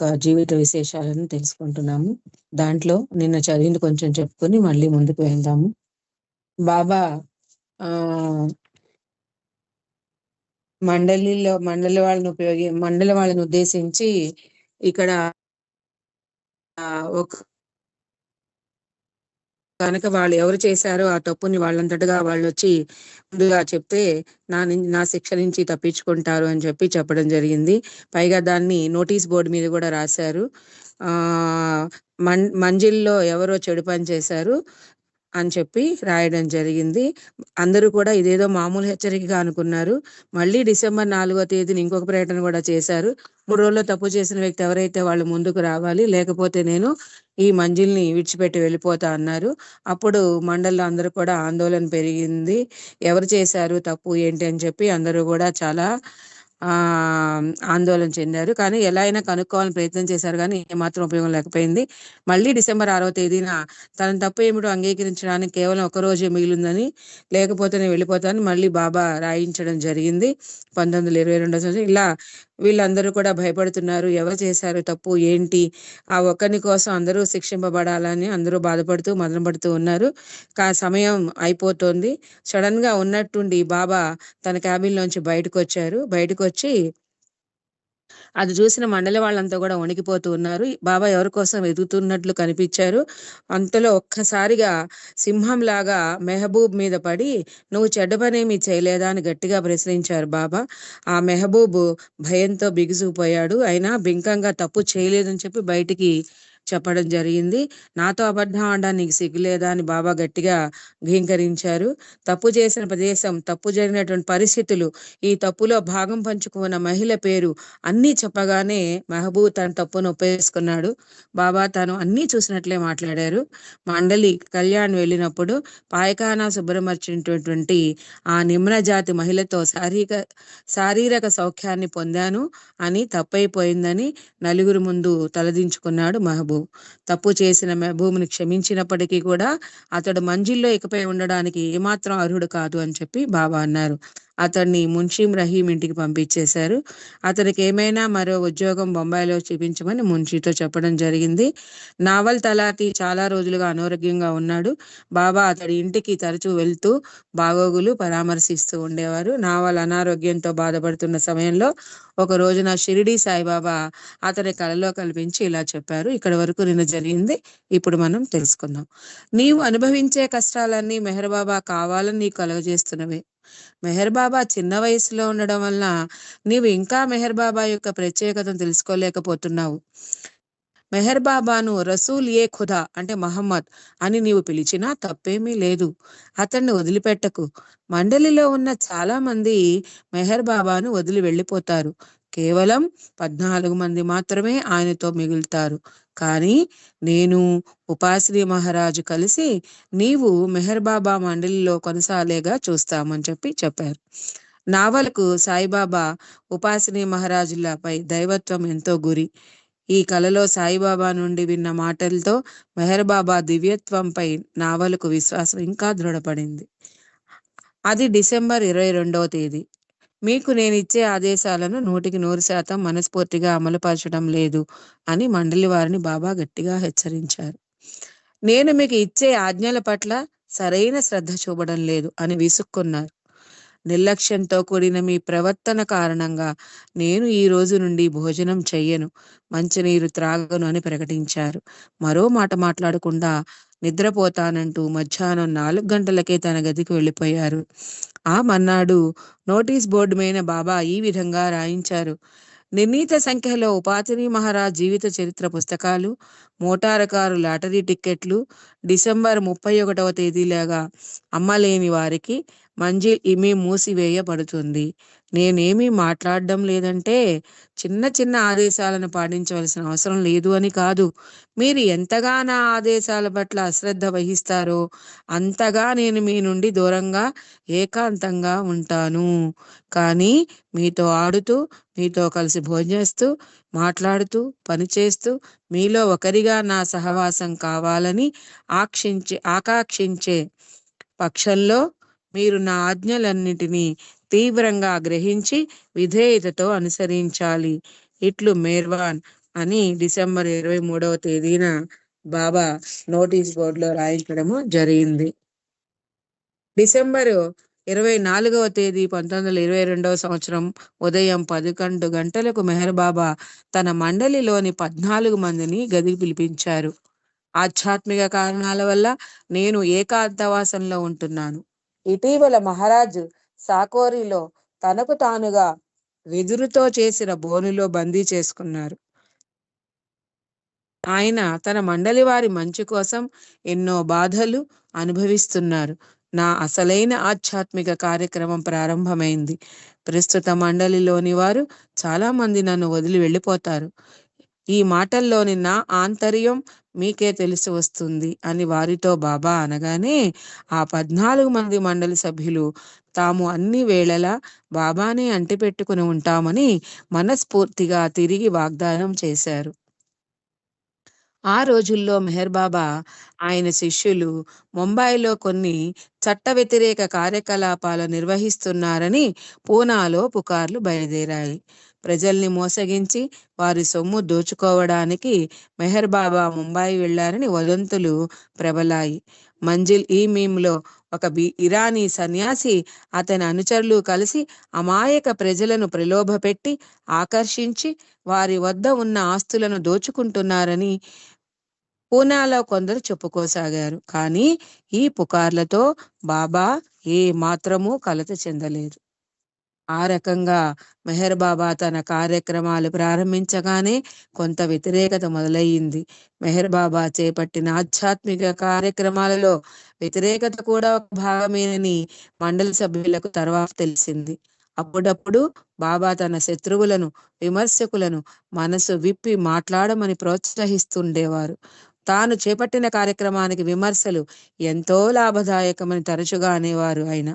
యొక్క జీవిత విశేషాలను తెలుసుకుంటున్నాము. దాంట్లో నిన్న చదివింది కొంచెం చెప్పుకొని మళ్ళీ ముందుకు వెళ్దాము. బాబా మండలి వాళ్ళని ఉద్దేశించి ఇక్కడ ఒక కనుక వాళ్ళు ఎవరు చేశారో ఆ తప్పుని వాళ్ళంతటగా వాళ్ళు వచ్చి ముందుగా చెప్తే నా శిక్ష నుంచి తప్పించుకుంటారు అని చెప్పడం జరిగింది. పైగా దాన్ని నోటీస్ బోర్డు మీద కూడా రాశారు. మంజిల్లో ఎవరో చెడు పని చేశారు అని చెప్పి రాయడం జరిగింది. అందరూ కూడా ఇదేదో మామూలు హెచ్చరికగా అనుకున్నారు. మళ్ళీ డిసెంబర్ 4వ తేదీని ఇంకొక ప్రకటన కూడా చేశారు. 3 రోజుల్లో తప్పు చేసిన వ్యక్తి ఎవరైతే వాళ్ళు ముందుకు రావాలి, లేకపోతే నేను ఈ మంజిల్ని విడిచిపెట్టి వెళ్ళిపోతా అన్నారు. అప్పుడు మండలిలో అందరూ కూడా ఆందోళన పెరిగింది. ఎవరు చేశారు తప్పు ఏంటి అని చెప్పి అందరూ కూడా చాలా ఆందోళన చెందారు. కానీ ఎలా అయినా కనుక్కోవాలని ప్రయత్నం చేశారు, కానీ ఏమాత్రం ఉపయోగం లేకపోయింది. మళ్ళీ డిసెంబర్ 6వ తేదీన తన తప్పు ఏమిటో అంగీకరించడానికి కేవలం ఒక రోజే మిగిలిందని, లేకపోతే నేను వెళ్ళిపోతానని మళ్ళీ బాబా రాయించడం జరిగింది 1922 సంవత్సరం. ఇలా వీళ్ళందరూ కూడా భయపడుతున్నారు. ఎవరు చేశారు తప్పు ఏంటి, ఆ ఒక్కని కోసం అందరూ శిక్షింపబడాలని అందరూ బాధపడుతూ మదనపడుతూ ఉన్నారు. సమయం అయిపోతుంది. సడన్ గా ఉన్నట్టుండి బాబా తన క్యాబిన్ లోంచి బయటకు వచ్చి అది చూసిన మండలి వాళ్ళంతా కూడా వణికిపోతూ ఉన్నారు. బాబా ఎవరి కోసం వెతుకుతున్నట్లు కనిపించారు. అంతలో ఒక్కసారిగా సింహంలాగా మెహబూబ్ మీద పడి నువ్వు చెడ్డ పనేమీ చేయలేదా అని గట్టిగా ప్రశ్నించారు బాబా. ఆ మెహబూబ్ భయంతో బిగుసుకుపోయాడు. అయినా బింకంగా తప్పు చేయలేదని చెప్పి బయటికి చెప్పడం జరిగింది. నాతో అబద్ధం ఆడడానికి నీకు సిగ్గులేదా అని బాబా గట్టిగా ఘీంకరించారు. తప్పు చేసిన ప్రదేశం, తప్పు జరిగినటువంటి పరిస్థితులు, ఈ తప్పులో భాగం పంచుకున్న మహిళ పేరు అన్నీ చెప్పగానే మెహబూబ్ తన తప్పును ఒప్పేసుకున్నాడు. బాబా తను అన్నీ చూసినట్లే మాట్లాడారు. మండలి కళ్యాణ్ వెళ్ళినప్పుడు పాయఖానా శుభ్రమర్చినటువంటి ఆ నిమ్న జాతి మహిళతో శారీరక సౌఖ్యాన్ని పొందాను అని తప్పైపోయిందని నలుగురు ముందు తలదించుకున్నాడు మెహబూబ్. తప్పు చేసిన మెహబూబ్ని క్షమించినప్పటికీ కూడా అతడు మంజిల్లో ఇకపై ఉండడానికి ఏమాత్రం అర్హుడు కాదు అని చెప్పి బాబా అన్నారు. అతన్ని మున్షీం రహీం ఇంటికి పంపించేశారు. అతనికి ఏమైనా మరో ఉద్యోగం బొంబాయిలో చూపించమని మున్షీతో చెప్పడం జరిగింది. నావల్ తలాతి చాలా రోజులుగా అనారోగ్యంగా ఉన్నాడు. బాబా అతడి ఇంటికి తరచూ వెళ్తూ బాగోగులు పరామర్శిస్తూ ఉండేవారు. నావల్ అనారోగ్యంతో బాధపడుతున్న సమయంలో ఒక రోజున షిరిడి సాయిబాబా అతని కలలో కల్పించి ఇలా చెప్పారు. ఇక్కడ వరకు నిన్న జరిగింది, ఇప్పుడు మనం తెలుసుకుందాం. నీవు అనుభవించే కష్టాలన్నీ మెహర్ బాబా కావాలని నీకు కలుగజేస్తున్నవే. మెహర్ బాబా చిన్న వయసులో ఉండడం వలన నీవు ఇంకా మెహర్ బాబా యొక్క ప్రత్యేకతను తెలుసుకోలేకపోతున్నావు. మెహర్ బాబాను రసూల్ ఏ ఖుదా అంటే మహమ్మద్ అని నీవు పిలిచినా తప్పేమీ లేదు. అతన్ని వదిలిపెట్టకు. మండలిలో ఉన్న చాలా మంది మెహర్ బాబాను వదిలి వెళ్ళిపోతారు. కేవలం 14 మంది మాత్రమే ఆయనతో మిగులుతారు. కానీ నేను ఉపాసిని మహారాజు కలిసి నీవు మెహర్ బాబా మండలిలో కొనసాగేగా చూస్తామని చెప్పారు. నావల్కు సాయిబాబా ఉపాసిని మహారాజులపై దైవత్వం ఎంతో గురి. ఈ కలలో సాయిబాబా నుండి విన్న మాటలతో మెహర్ బాబా దివ్యత్వంపై నావల్కు విశ్వాసం ఇంకా దృఢపడింది. అది డిసెంబర్ 22వ తేదీ. మీకు నేను ఇచ్చే ఆదేశాలను 100% మనస్ఫూర్తిగా అమలుపరచడం లేదు అని మండలి వారిని బాబా గట్టిగా హెచ్చరించారు. నేను మీకు ఇచ్చే ఆజ్ఞల పట్ల సరైన శ్రద్ధ చూపడం లేదు అని విసుక్కున్నారు. నిర్లక్ష్యంతో కూడిన మీ ప్రవర్తన కారణంగా నేను ఈ రోజు నుండి భోజనం చెయ్యను, మంచినీరు త్రాగను అని ప్రకటించారు. మరో మాట మాట్లాడకుండా నిద్రపోతానంటూ మధ్యాహ్నం 4 గంటలకే తన గదికి వెళ్ళిపోయారు. ఆ మర్నాడు నోటీస్ బోర్డు మీద బాబా ఈ విధంగా రాయించారు. నిర్ణీత సంఖ్యలో ఉపాసిని మహారాజ్ జీవిత చరిత్ర పుస్తకాలు, మోటారు కారు లాటరీ టిక్కెట్లు డిసెంబర్ 31వ తేదీలాగా అమ్మలేని వారికి మంజిల్ ఇమి మూసివేయబడుతుంది. నేనేమీ మాట్లాడడం లేదంటే చిన్న చిన్న ఆదేశాలను పాటించవలసిన అవసరం లేదు అని కాదు. మీరు ఎంతగా నా ఆదేశాల పట్ల అశ్రద్ధ వహిస్తారో అంతగా నేను మీ నుండి దూరంగా ఏకాంతంగా ఉంటాను. కానీ మీతో ఆడుతూ, మీతో కలిసి భోజనిస్తూ, మాట్లాడుతూ, పనిచేస్తూ, మీలో ఒకరిగా నా సహవాసం కావాలని ఆకాంక్షించే పక్షంలో మీరు నా ఆజ్ఞలన్నిటినీ తీవ్రంగా గ్రహించి విధేయతతో అనుసరించాలి. ఇట్లు మేర్వాన్ అని డిసెంబర్ 23వ తేదీన బాబా నోటీస్ బోర్డులో రాయించడము జరిగింది. డిసెంబరు 24వ తేదీ 1922వ సంవత్సరం ఉదయం 11 గంటలకు మెహర్ బాబా తన మండలిలోని 14 మందిని గదికి పిలిపించారు. ఆధ్యాత్మిక కారణాల వల్ల నేను ఏకాంతవాసంలో ఉంటున్నాను. ఇటీవల మహారాజ్ సాకోరిలో తనకు తానుగా వెదురుతో చేసిన బోనులో బందీ చేసుకున్నారు. ఆయన తన మండలి వారి మంచి కోసం ఎన్నో బాధలు అనుభవిస్తున్నారు. నా అసలైన ఆధ్యాత్మిక కార్యక్రమం ప్రారంభమైంది. ప్రస్తుత మండలిలోని వారు చాలా మంది నన్ను వదిలి వెళ్ళిపోతారు. ఈ మాటల్లోని నా ఆంతర్యం మీకే తెలిసి వస్తుంది అని వారితో బాబా అనగానే ఆ 14 మంది మండలి సభ్యులు తాము అన్ని వేళలా బాబానే అంటిపెట్టుకుని ఉంటామని మనస్ఫూర్తిగా తిరిగి వాగ్దానం చేశారు. ఆ రోజుల్లో మెహర్ బాబా ఆయన శిష్యులు ముంబైలో కొన్ని చట్ట వ్యతిరేక కార్యకలాపాలు నిర్వహిస్తున్నారని పూనాలో పుకార్లు బయలుదేరాయి. ప్రజల్ని మోసగించి వారి సొమ్ము దోచుకోవడానికి మెహర్ బాబా ముంబై వెళ్లారని వదంతులు ప్రబలాయి. మంజిల్ ఈ మీమ్లో ఒక ఇరానీ సన్యాసి అతని అనుచరులు కలిసి అమాయక ప్రజలను ప్రలోభపెట్టి ఆకర్షించి వారి వద్ద ఉన్న ఆస్తులను దోచుకుంటున్నారని పూనాలో కొందరు చెప్పుకోసాగారు. కానీ ఈ పుకార్లతో బాబా ఏ మాత్రమూ కలత చెందలేదు. ఆ రకంగా మెహర్ బాబా తన కార్యక్రమాలు ప్రారంభించగానే కొంత వ్యతిరేకత మొదలయ్యింది. మెహర్ బాబా చేపట్టిన ఆధ్యాత్మిక కార్యక్రమాలలో వ్యతిరేకత కూడా ఒక భాగమేనని మండలి సభ్యులకు తర్వాత తెలిసింది. అప్పుడప్పుడు బాబా తన శత్రువులను, విమర్శకులను మనసు విప్పి మాట్లాడమని ప్రోత్సహిస్తుండేవారు. తాను చేపట్టిన కార్యక్రమానికి విమర్శలు ఎంతో లాభదాయకమని తరచుగా అనేవారు ఆయన.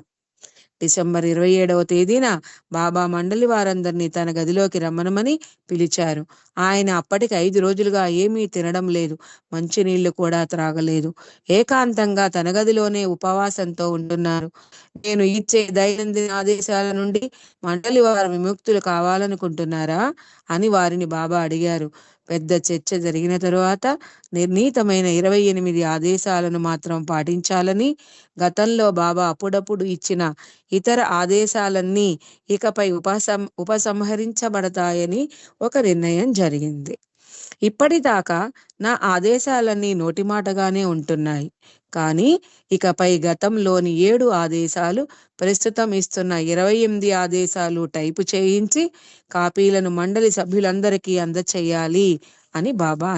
డిసెంబర్ 27వ తేదీన బాబా మండలి వారందరినీ తన గదిలోకి రమ్మనమని పిలిచారు. ఆయన అప్పటికి 5 రోజులుగా ఏమీ తినడం లేదు, మంచినీళ్లు కూడా త్రాగలేదు. ఏకాంతంగా తన గదిలోనే ఉపవాసంతో ఉంటున్నారు. నేను ఇచ్చే దైనందిన ఆదేశాల నుండి మండలి వారు విముక్తులు కావాలనుకుంటున్నారా అని వారిని బాబా అడిగారు. పెద్ద చర్చ జరిగిన తరువాత నిర్ణీతమైన 28 ఆదేశాలను మాత్రం పాటించాలని, గతంలో బాబా అప్పుడప్పుడు ఇచ్చిన ఇతర ఆదేశాలన్నీ ఇకపై ఉపసంహరించబడతాయని ఒక నిర్ణయం జరిగింది. ఇప్పటిదాకా నా ఆదేశాలన్నీ నోటిమాటగానే ఉంటున్నాయి. కానీ ఇకపై గతంలోని 7 ఆదేశాలు, ప్రస్తుతం ఇస్తున్న 28 ఆదేశాలు టైపు చేయించి కాపీలను మండలి సభ్యులందరికీ అందచేయాలి అని బాబా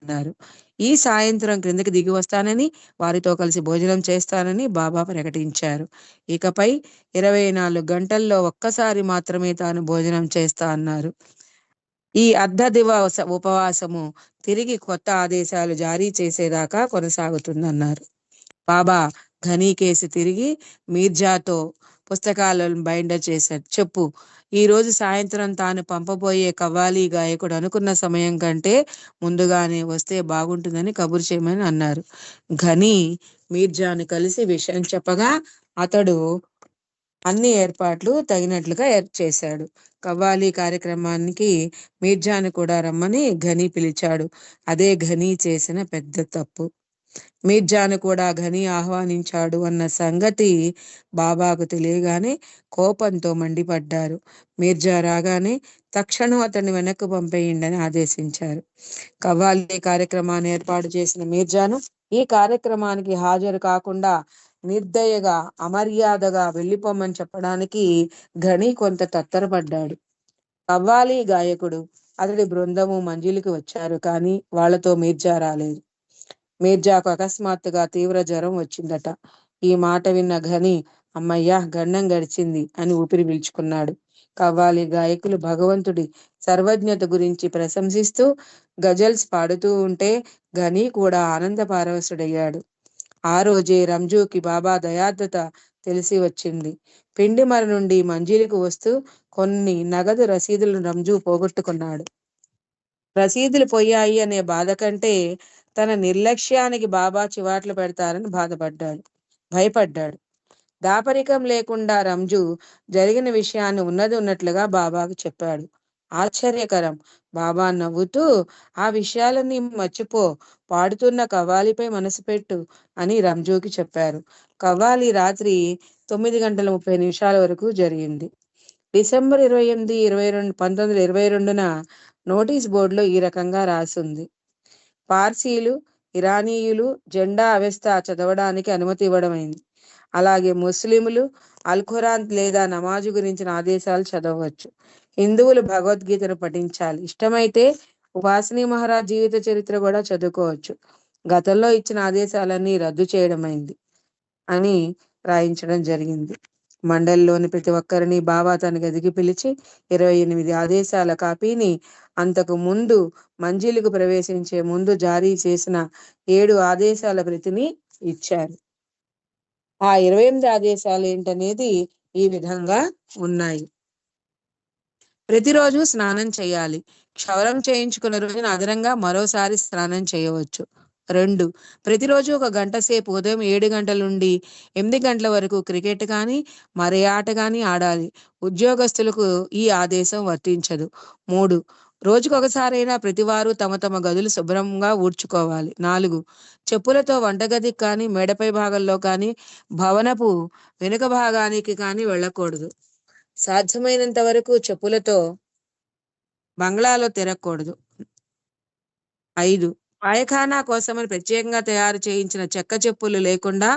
అన్నారు. ఈ సాయంత్రం క్రిందకి దిగి వస్తానని, వారితో కలిసి భోజనం చేస్తానని బాబా ప్రకటించారు. ఇకపై 24 గంటల్లో ఒక్కసారి మాత్రమే తాను భోజనం చేస్తా అన్నారు. ఈ అర్ధ దివస ఉపవాసము తిరిగి కొత్త ఆదేశాలు జారీ చేసేదాకా కొనసాగుతుందన్నారు. బాబా ఘనీ కేసు తిరిగి మీర్జాతో పుస్తకాలను బైండర్ చేశాడు. చెప్పు, ఈ రోజు సాయంత్రం తాను పంపబోయే కవ్వాలి గాయకుడు అనుకున్న సమయం కంటే ముందుగానే వస్తే బాగుంటుందని కబురు చేయమని అన్నారు. ఘనీ మీర్జాను కలిసి విషయం చెప్పగా అతడు అన్ని ఏర్పాట్లు తగినట్లుగా చేశాడు. కవ్వాలి కార్యక్రమానికి మీర్జాను కూడా రమ్మని ఘనీ పిలిచాడు. అదే ఘనీ చేసిన పెద్ద తప్పు. మీర్జాను కూడా ఘనీ ఆహ్వానించాడు అన్న సంగతి బాబాకు తెలియగానే కోపంతో మండిపడ్డారు. మీర్జా రాగానే తక్షణం అతన్ని వెనక్కు పంపేయండి ఆదేశించారు. కవ్వాలి కార్యక్రమాన్ని ఏర్పాటు చేసిన మీర్జాను ఈ కార్యక్రమానికి హాజరు కాకుండా నిర్దయగా, అమర్యాదగా వెళ్ళిపోమని చెప్పడానికి ఘనీ కొంత తత్తరపడ్డాడు. కవ్వాలి గాయకుడు, అతడి బృందము మంజిలికి వచ్చారు. కానీ వాళ్లతో మీర్జా రాలేదు. మీర్జాకు అకస్మాత్తుగా తీవ్ర జ్వరం వచ్చిందట. ఈ మాట విన్న ఘనీ, అమ్మయ్యా గండం గడిచింది అని ఊపిరి పీల్చుకున్నాడు. కవ్వాలి గాయకులు భగవంతుడి సర్వజ్ఞత గురించి ప్రశంసిస్తూ గజల్స్ పాడుతూ ఉంటే ఘనీ కూడా ఆనంద పారవశుడయ్యాడు. ఆ రోజే రంజూకి బాబా దయార్థత తెలిసి వచ్చింది. పిండిమర నుండి మంజిలికి వస్తూ కొన్ని నగదు రసీదులను రంజూ పోగొట్టుకున్నాడు. రసీదులు పోయాయి అనే బాధ కంటే తన నిర్లక్ష్యానికి బాబా చివాట్లు పెడతారని భయపడ్డాడు. దాపరికం లేకుండా రంజు జరిగిన విషయాన్ని ఉన్నది ఉన్నట్లుగా బాబాకు చెప్పాడు. ఆశ్చర్యకరం. బాబా నవ్వుతూ, ఆ విషయాలన్నీ మర్చిపో, పాడుతున్న కవ్వాలిపై మనసు పెట్టు అని రంజూకి చెప్పారు. కవ్వాలి రాత్రి 9:30 వరకు జరిగింది. డిసెంబర్ 28, 1922న నోటీస్ బోర్డులో ఈ రకంగా రాసింది: పార్సీలు, ఇరానీయులు జెండా అవెస్తా చదవడానికి అనుమతి ఇవ్వడమైంది. అలాగే ముస్లింలు అల్ఖురాన్ లేదా నమాజు గురించిన ఆదేశాలు చదవవచ్చు. హిందువులు భగవద్గీతను పఠించాలి. ఇష్టమైతే ఉపాసనీ మహారాజ్ జీవిత చరిత్ర కూడా చదువుకోవచ్చు. గతంలో ఇచ్చిన ఆదేశాలన్నీ రద్దు చేయడమైంది అని రాయించడం జరిగింది. మండలిలోని ప్రతి ఒక్కరిని బాబా తన గదికి పిలిచి 28 ఆదేశాల కాపీని అంతకు ముందు మంజిలకు ప్రవేశించే ముందు జారీ చేసిన 7 ఆదేశాల ప్రతిని ఇచ్చారు. ఆ 28 ఆదేశాలు ఏంటనేది ఈ విధంగా ఉన్నాయి. ప్రతిరోజు స్నానం చేయాలి. క్షవరం చేయించుకున్న రోజున అదనంగా మరోసారి స్నానం చేయవచ్చు. 2, ప్రతిరోజు 1 గంట సేపు ఉదయం 7 గంటల నుండి 8 గంటల వరకు క్రికెట్ కానీ మరే ఆట కానీ ఆడాలి. ఉద్యోగస్తులకు ఈ ఆదేశం వర్తించదు. 3, రోజుకొకసారైనా ప్రతివారు తమ తమ గదులు శుభ్రంగా ఊడ్చుకోవాలి. 4, చెప్పులతో వంటగదికి కానీ మేడపై భాగంలో కానీ భవనపు వెనుక భాగానికి కానీ వెళ్ళకూడదు. సాధ్యమైనంత వరకు చెప్పులతో బంగ్లాలో తిరగకూడదు. 5, పాయఖానా కోసమని ప్రత్యేకంగా తయారు చేయించిన చెక్క చెప్పులు లేకుండా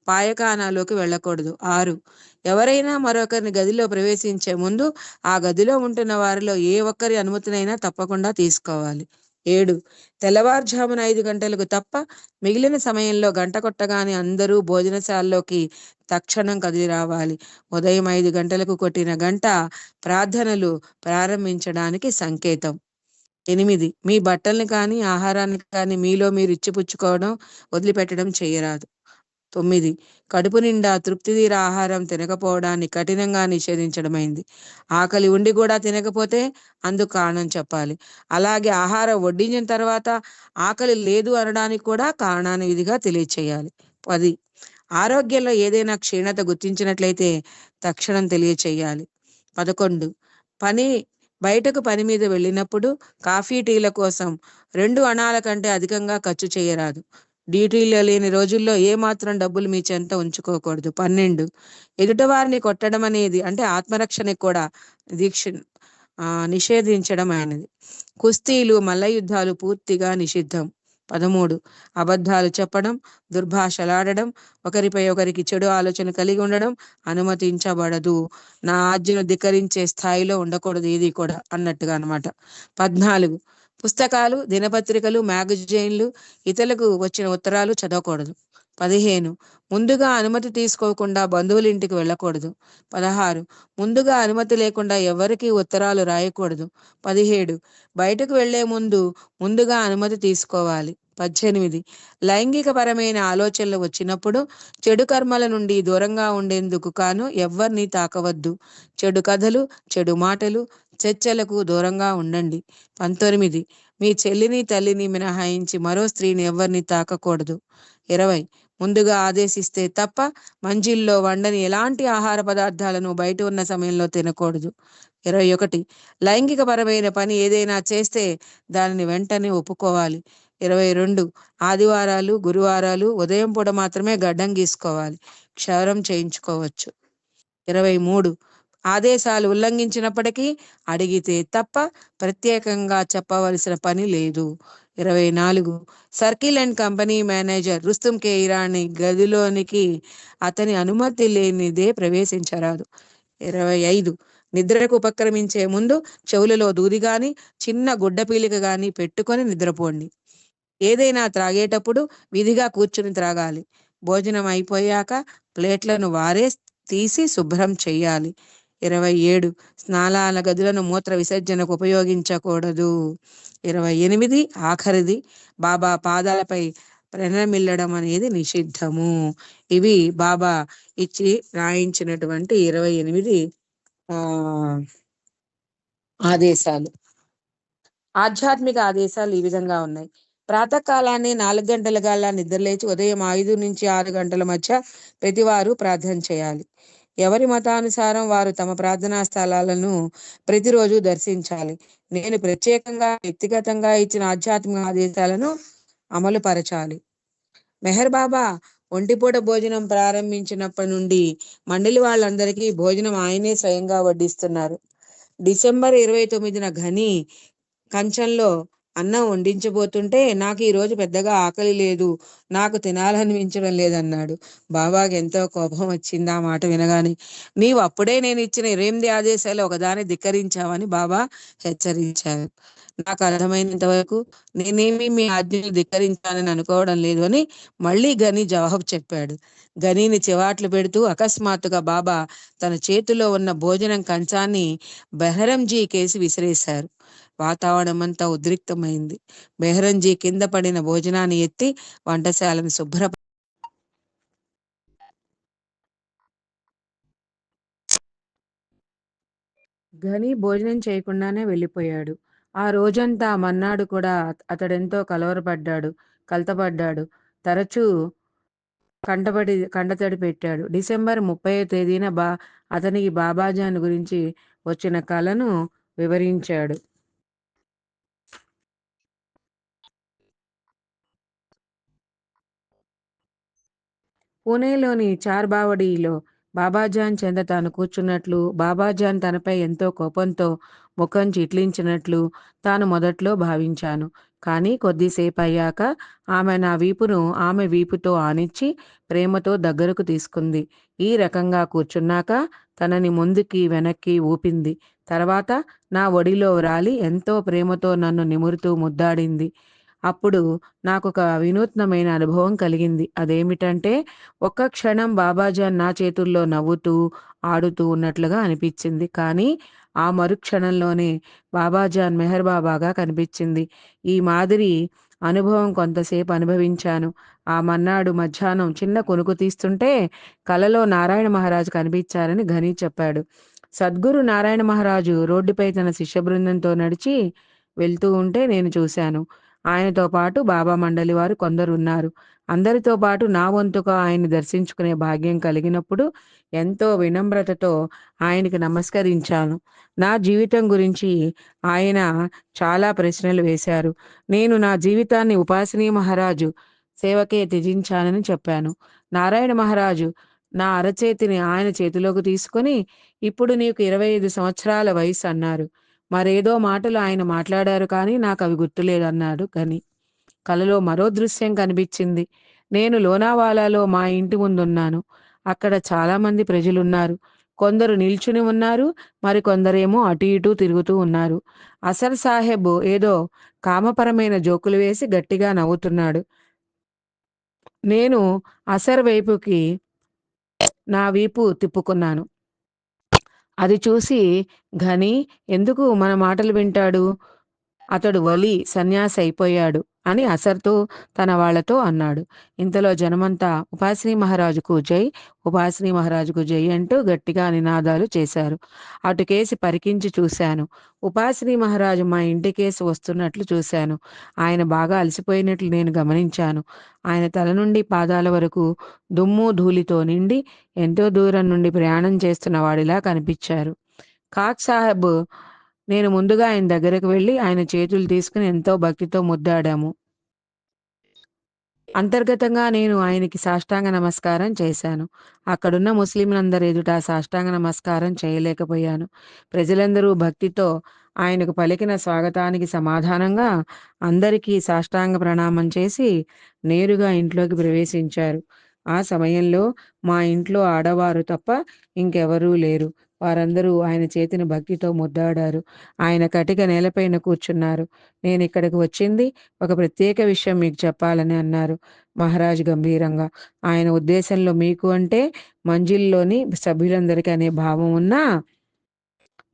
పాయఖానాలోకి వెళ్ళకూడదు. 6, ఎవరైనా మరొకరిని గదిలో ప్రవేశించే ముందు ఆ గదిలో ఉంటున్న వారిలో ఏ ఒక్కరి అనుమతినైనా తప్పకుండా తీసుకోవాలి. 7, తెల్లవారుజామున 5 గంటలకు తప్ప మిగిలిన సమయంలో గంట కొట్టగానే అందరూ భోజనశాలలోకి తక్షణం కదిలి రావాలి. ఉదయం 5 గంటలకు కొట్టిన గంట ప్రార్థనలు ప్రారంభించడానికి సంకేతం. 8, మీ బట్టల్ని కానీ ఆహారాన్ని కానీ మీలో మీరు ఇచ్చిపుచ్చుకోవడం వదిలిపెట్టడం చేయరాదు. 9, కడుపు నిండా తృప్తి తీర ఆహారం తినకపోవడాన్ని కఠినంగా నిషేధించడమైంది. ఆకలి ఉండి కూడా తినకపోతే అందుకు కారణం చెప్పాలి. అలాగే ఆహారం వడ్డించిన తర్వాత ఆకలి లేదు అనడానికి కూడా కారణాన్ని విధిగా తెలియచేయాలి. 10, ఆరోగ్యంలో ఏదైనా క్షీణత గుర్తించినట్లయితే తక్షణం తెలియచేయాలి. 11, బయటకు పని మీద వెళ్ళినప్పుడు కాఫీ టీల కోసం 2 అణాల కంటే అధికంగా ఖర్చు చేయరాదు. డ్యూటీలో లేని రోజుల్లో ఏమాత్రం డబ్బులు మీ చెంత ఉంచుకోకూడదు. 12, ఎదుటివారిని కొట్టడం అనేది అంటే ఆత్మరక్షణకి కూడా నిషేధించడం అయినది. కుస్తీలు, మల్ల యుద్ధాలు పూర్తిగా నిషిద్ధం. 13, అబద్ధాలు చెప్పడం, దుర్భాషలాడడం, ఒకరిపై ఒకరికి చెడు ఆలోచన కలిగి ఉండడం అనుమతించబడదు. నా ఆజ్ఞను ధిక్కరించే స్థాయిలో ఉండకూడదు ఇది కూడా అన్నట్టుగా అన్నమాట. 14, పుస్తకాలు, దినపత్రికలు, మ్యాగజైన్లు, ఇతరులకు వచ్చిన ఉత్తరాలు చదవకూడదు. 15, ముందుగా అనుమతి తీసుకోకుండా బంధువుల ఇంటికి వెళ్ళకూడదు. 16, ముందుగా అనుమతి లేకుండా ఎవరికి ఉత్తరాలు రాయకూడదు. 17, బయటకు వెళ్లే ముందుగా అనుమతి తీసుకోవాలి. 18, లైంగిక పరమైన ఆలోచనలు వచ్చినప్పుడు చెడు కర్మల నుండి దూరంగా ఉండేందుకు కాను ఎవరిని తాకవద్దు. చెడు కథలు, చెడు మాటలు, చర్చలకు దూరంగా ఉండండి. 19, మీ చెల్లిని తల్లిని మినహాయించి మరో స్త్రీని ఎవరిని తాకకూడదు. 20, ముందుగా ఆదేశిస్తే తప్ప మంజిల్లో వండని ఎలాంటి ఆహార పదార్థాలను బయట ఉన్న సమయంలో తినకూడదు. 21, లైంగిక పరమైన పని ఏదైనా చేస్తే దానిని వెంటనే ఒప్పుకోవాలి. 22, ఆదివారాలు, గురువారాలు ఉదయం పూట మాత్రమే గడ్డం గీసుకోవాలి. క్షవరం చేయించుకోవచ్చు. 23, ఆదేశాలు ఉల్లంఘించినప్పటికీ అడిగితే తప్ప ప్రత్యేకంగా చెప్పవలసిన పని లేదు. 24, circle and company manager Rustom K Irani గదిలోనికి అతని అనుమతి లేనిదే ప్రవేశించరాదు. 25, నిద్రకు ఉపక్రమించే ముందు చెవులలో దూది గాని చిన్న గుడ్డ పీలిక గాని పెట్టుకొని నిద్రపోండి. ఏదైనా త్రాగేటప్పుడు విధిగా కూర్చుని త్రాగాలి. భోజనం అయిపోయాక ప్లేట్లను వారే తీసి శుభ్రం చేయాలి. 27, స్నానాల గదులను మూత్ర విసర్జనకు ఉపయోగించకూడదు. 28, ఆఖరిది, బాబా పాదాలపై ప్రణమిల్లడం అనేది నిషిద్ధము. ఇవి బాబా ఇచ్చి రాయించినటువంటి 28 ఆదేశాలు. ఆధ్యాత్మిక ఆదేశాలు ఈ విధంగా ఉన్నాయి. ప్రాతకాలాన్ని 4 గంటల గాలా నిద్రలేచి ఉదయం 5 నుంచి 6 గంటల మధ్య ప్రతివారు ప్రార్థన చేయాలి. ఎవరి మతానుసారం వారు తమ ప్రార్థనా స్థలాలను ప్రతిరోజు దర్శించాలి. నేను ప్రత్యేకంగా వ్యక్తిగతంగా ఇచ్చిన ఆధ్యాత్మిక ఆదేశాలను అమలు పరచాలి. మెహర్ బాబా ఒంటిపూట భోజనం ప్రారంభించినప్పటి నుండి మండలి వాళ్ళందరికీ భోజనం ఆయనే స్వయంగా వడ్డిస్తున్నారు. డిసెంబర్ 29న ఘని కంచంలో అన్నం వండించబోతుంటే నాకు ఈ రోజు పెద్దగా ఆకలి లేదు, నాకు తినాలనిపించడం లేదన్నాడు. బాబాకి ఎంతో కోపం వచ్చింది ఆ మాట వినగానే. నీవు అప్పుడే నేను ఇచ్చిన 28 ఆదేశాలు ఒకదాన్ని ధిక్కరించావని బాబా హెచ్చరించారు. నాకు అర్థమైనంత వరకు నేనేమి మీ ఆజ్ఞలు ధిక్కరించానని అనుకోవడం లేదు అని మళ్ళీ గని జవాబు చెప్పాడు. గనీని చివాట్లు పెడుతూ అకస్మాత్తుగా బాబా తన చేతిలో ఉన్న భోజనం కంచాన్ని బెహరంజీ కేసి విసిరేశారు. వాతావరణం అంతా ఉద్రిక్తమైంది. బెహరంజీ కింద పడిన భోజనాన్ని ఎత్తి వంటశాలను ఘని భోజనం చేయకుండానే వెళ్ళిపోయాడు. ఆ రోజంతా మన్నాడు కూడా అతడెంతో కలతపడ్డాడు. తరచూ కంటతడి పెట్టాడు. డిసెంబర్ 30వ తేదీన అతనికి బాబాజాన్ గురించి వచ్చిన కలను వివరించాడు. పూణేలోని చార్బావడిలో బాబాజాన్ చెంత తాను కూర్చున్నట్లు, బాబాజాన్ తనపై ఎంతో కోపంతో ముఖం చిట్లించినట్లు తాను మొదట్లో భావించాను. కానీ కొద్దిసేపు అయ్యాక ఆమె నా వీపును ఆమె వీపుతో ఆనిచ్చి ప్రేమతో దగ్గరకు తీసుకుంది. ఈ రకంగా కూర్చున్నాక తనని ముందుకి వెనక్కి ఊపింది. తర్వాత నా ఒడిలో వ్రాలి ఎంతో ప్రేమతో నన్ను నిమురుతూ ముద్దాడింది. అప్పుడు నాకొక వినూత్నమైన అనుభవం కలిగింది. అదేమిటంటే ఒక్క క్షణం బాబాజాన్ నా చేతుల్లో నవ్వుతూ ఆడుతూ ఉన్నట్లుగా అనిపించింది. కానీ ఆ మరుక్షణంలోనే బాబాజాన్ మెహర్ బాబాగా కనిపించింది. ఈ మాదిరి అనుభవం కొంతసేపు అనుభవించాను. ఆ మన్నాడు మధ్యాహ్నం చిన్న కొనుకు తీస్తుంటే కలలో నారాయణ మహారాజు కనిపించారని ఘని చెప్పాడు. సద్గురు నారాయణ మహారాజు రోడ్డుపై తన శిష్య బృందంతో నడిచి వెళ్తూ ఉంటే నేను చూశాను. ఆయనతో పాటు బాబా మండలి వారు కొందరు ఉన్నారు. అందరితో పాటు నా వంతుగా ఆయన్ని దర్శించుకునే భాగ్యం కలిగినప్పుడు ఎంతో వినమ్రతతో ఆయనకి నమస్కరించాను. నా జీవితం గురించి ఆయన చాలా ప్రశ్నలు వేశారు. నేను నా జీవితాన్ని ఉపాసిని మహారాజు సేవకే త్యజించానని చెప్పాను. నారాయణ మహారాజు నా అరచేతిని ఆయన చేతిలోకి తీసుకొని, ఇప్పుడు నీకు 25 సంవత్సరాల వయసు అన్నారు. మరేదో మాటలు ఆయన మాట్లాడారు కానీ నాకు అవి గుర్తులేదన్నాడు గని. కలలో మరో దృశ్యం కనిపించింది. నేను లోనావాలాలో మా ఇంటి ముందున్నాను. అక్కడ చాలా మంది ప్రజలున్నారు. కొందరు నిల్చుని ఉన్నారు, మరికొందరేమో అటు ఇటు తిరుగుతూ ఉన్నారు. అసర్ సాహెబ్ ఏదో కామపరమైన జోకులు వేసి గట్టిగా నవ్వుతున్నాడు. నేను అసర్ వైపుకి నా వీపు తిప్పుకున్నాను. అది చూసి ఘని ఎందుకు మన మాటలు వింటాడు, అతడు వలి సన్యాసి అయిపోయాడు అని అసర్తో తన వాళ్లతో అన్నాడు. ఇంతలో జనమంతా ఉపాసిని మహారాజుకు జై, ఉపాసిని మహారాజుకు జై అంటూ గట్టిగా నినాదాలు చేశారు. అటుకేసి పరికించి చూశాను. ఉపాసిని మహారాజు మా ఇంటికేసి వస్తున్నట్లు చూశాను. ఆయన బాగా అలసిపోయినట్లు నేను గమనించాను. ఆయన తల నుండి పాదాల వరకు దుమ్ము ధూళితో నిండి ఎంతో దూరం నుండి ప్రయాణం చేస్తున్న వాడిలా కనిపించారు. కాక్ సాహెబ్ నేను ముందుగా ఆయన దగ్గరకు వెళ్ళి ఆయన చేతులు తీసుకుని ఎంతో భక్తితో ముద్దాడాము. అంతర్గతంగా నేను ఆయనకి సాష్టాంగ నమస్కారం చేశాను. అక్కడున్న ముస్లింలందరి ఎదుట సాష్టాంగ నమస్కారం చేయలేకపోయాను. ప్రజలందరూ భక్తితో ఆయనకు పలికిన స్వాగతానికి సమాధానంగా అందరికీ సాష్టాంగ ప్రణామం చేసి నేరుగా ఇంట్లోకి ప్రవేశించారు. ఆ సమయంలో మా ఇంట్లో ఆడవారు తప్ప ఇంకెవరూ లేరు. వారందరూ ఆయన చేతిని భక్తితో ముద్దాడారు. ఆయన కటిక నేలపైన కూర్చున్నారు. నేను ఇక్కడికి వచ్చింది ఒక ప్రత్యేక విషయం మీకు చెప్పాలని అన్నారు మహారాజ్ గంభీరంగా. ఆయన ఉద్దేశంలో మీకు అంటే మంజిల్లోని సభ్యులందరికీ అనే భావం ఉన్నా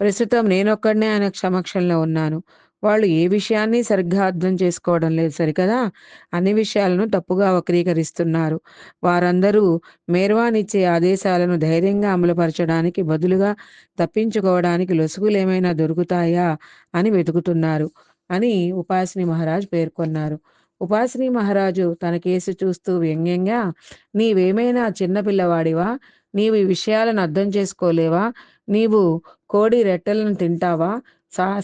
ప్రస్తుతం నేనొక్కడనే ఆయన సమక్షంలో ఉన్నాను. వాళ్ళు ఏ విషయాన్ని సరిగ్గా అర్థం చేసుకోవడం లేదు సరికదా. అన్ని విషయాలను తప్పుగా వక్రీకరిస్తున్నారు. వారందరూ మేర్వానిచ్చే ఆదేశాలను ధైర్యంగా అమలుపరచడానికి బదులుగా తప్పించుకోవడానికి లొసుగులు ఏమైనా దొరుకుతాయా అని వెతుకుతున్నారు అని ఉపాసిని మహారాజ్ పేర్కొన్నారు. ఉపాసిని మహారాజు తన కేసు చూస్తూ వ్యంగ్యంగా, నీవేమైనా చిన్న పిల్లవాడివా? నీవు ఈ విషయాలను అర్థం చేసుకోలేవా? నీవు కోడి రెట్టెలను తింటావా?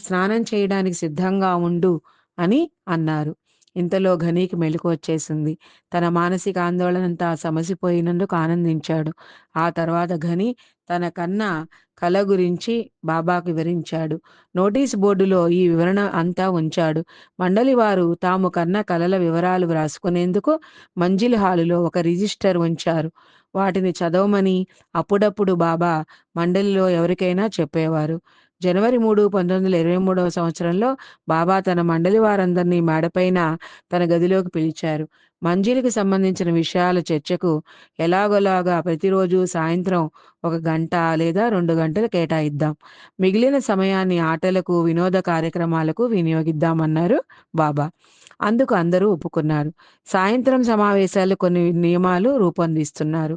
స్నానం చేయడానికి సిద్ధంగా ఉండు అని అన్నారు. ఇంతలో ఘనీకి మెలకు వచ్చేసింది. తన మానసిక ఆందోళనంతా సమసిపోయినందుకు ఆనందించాడు. ఆ తర్వాత ఘని తన కన్న కల గురించి బాబాకు వివరించాడు. నోటీసు బోర్డులో ఈ వివరణ అంతా ఉంచాడు. మండలి వారు తాము కన్న కలల వివరాలు వ్రాసుకునేందుకు మంజిల్ హాలులో ఒక రిజిస్టర్ ఉంచారు. వాటిని చదవమని అప్పుడప్పుడు బాబా మండలిలో ఎవరికైనా చెప్పేవారు. జనవరి 3, 1923 సంవత్సరంలో బాబా తన మండలి వారందరినీ మేడపైన తన గదిలోకి పిలిచారు. మంజిలికి సంబంధించిన విషయాల చర్చకు ఎలాగోలాగా ప్రతిరోజు సాయంత్రం 1 గంట లేదా 2 గంటలు కేటాయిద్దాం. మిగిలిన సమయాన్ని ఆటలకు, వినోద కార్యక్రమాలకు వినియోగిద్దామన్నారు బాబా. అందుకు అందరూ ఒప్పుకున్నారు. సాయంత్రం సమావేశాలు కొన్ని నియమాలు రూపొందిస్తున్నారు.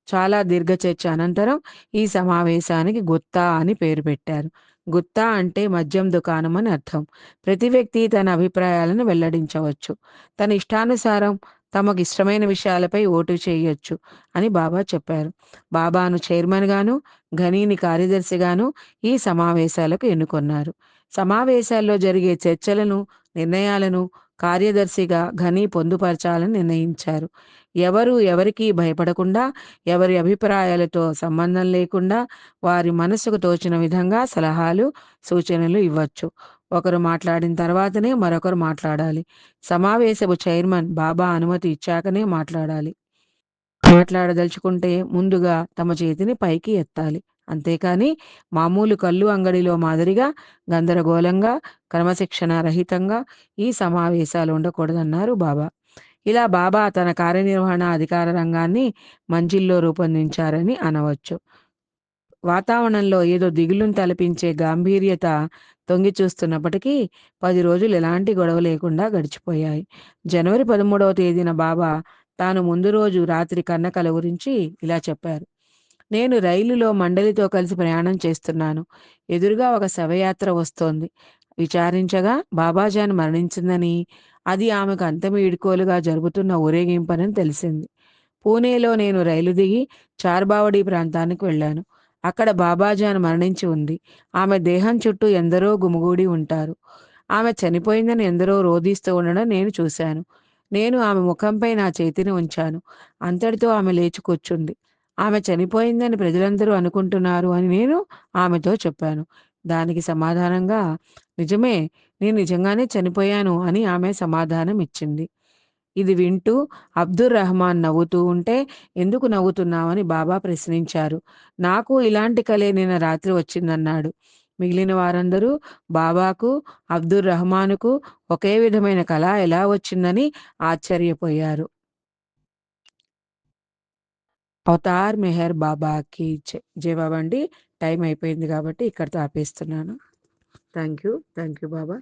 చాలా దీర్ఘ చర్చ అనంతరం ఈ సమావేశానికి గుత్తా అని పేరు పెట్టారు. గుత్తా అంటే మద్యం దుకాణం అని అర్థం. ప్రతి వ్యక్తి తన అభిప్రాయాలను వెల్లడించవచ్చు. తన ఇష్టానుసారం తమకు ఇష్టమైన విషయాలపై ఓటు చేయొచ్చు అని బాబా చెప్పారు. బాబాను చైర్మన్ గాను, ఘనీని కార్యదర్శిగాను ఈ సమావేశాలకు ఎన్నుకొన్నారు. సమావేశాల్లో జరిగే చర్చలను, నిర్ణయాలను కార్యదర్శిగా ఘనీ పొందుపరచాలని నిర్ణయించారు. ఎవరు ఎవరికీ భయపడకుండా, ఎవరి అభిప్రాయాలతో సంబంధం లేకుండా వారి మనసుకు తోచిన విధంగా సలహాలు, సూచనలు ఇవ్వచ్చు. ఒకరు మాట్లాడిన తర్వాతనే మరొకరు మాట్లాడాలి. సమావేశపు చైర్మన్ బాబా అనుమతి ఇచ్చాకనే మాట్లాడాలి. మాట్లాడదలుచుకుంటే ముందుగా తమ చేతిని పైకి ఎత్తాలి. అంతేకాని మామూలు కళ్ళు అంగడిలో మాదిరిగా గందరగోళంగా, క్రమశిక్షణ రహితంగా ఈ సమావేశాలు ఉండకూడదన్నారు బాబా. ఇలా బాబా తన కార్యనిర్వహణ అధికార రంగాన్ని మంజిల్లో రూపొందించారని అనవచ్చు. వాతావరణంలో ఏదో దిగులును తలపించే గాంభీర్యత తొంగి చూస్తున్నప్పటికీ 10 రోజులు ఎలాంటి గొడవ లేకుండా గడిచిపోయాయి. జనవరి 13వ తేదీన బాబా తాను ముందు రోజు రాత్రి కన్న కల గురించి ఇలా చెప్పారు. నేను రైలులో మండలితో కలిసి ప్రయాణం చేస్తున్నాను. ఎదురుగా ఒక శవయాత్ర వస్తోంది. విచారించగా బాబాజాన్ మరణించిందని, అది ఆమెకు అంతమీడుకోలుగా జరుగుతున్న ఊరేగింపనని తెలిసింది. పూణేలో నేను రైలు దిగి చార్బావడి ప్రాంతానికి వెళ్ళాను. అక్కడ బాబాజాన్ మరణించి ఉంది. ఆమె దేహం చుట్టూ ఎందరో గుమిగూడి ఉంటారు. ఆమె చనిపోయిందని ఎందరో రోధిస్తూ ఉండడం నేను చూశాను. నేను ఆమె ముఖంపై నా చేతిని ఉంచాను. అంతటితో ఆమె లేచి కూర్చుంది. ఆమె చనిపోయిందని ప్రజలందరూ అనుకుంటున్నారు అని నేను ఆమెతో చెప్పాను. దానికి సమాధానంగా, నిజమే, నేను నిజంగానే చనిపోయాను అని ఆమె సమాధానం ఇచ్చింది. ఇది వింటూ అబ్దుర్ రహమాన్ నవ్వుతూ ఉంటే, ఎందుకు నవ్వుతున్నావని బాబా ప్రశ్నించారు. నాకు ఇలాంటి కలే నిన్న రాత్రి వచ్చిందన్నాడు. మిగిలిన వారందరూ బాబాకు, అబ్దుర్ రహమానుకు ఒకే విధమైన కళ ఎలా వచ్చిందని ఆశ్చర్యపోయారు. అవతార్ మెహర్ బాబాకి జై బాబా అండి. టైం అయిపోయింది కాబట్టి ఇక్కడితో ఆపేస్తున్నాను. Thank you Baba.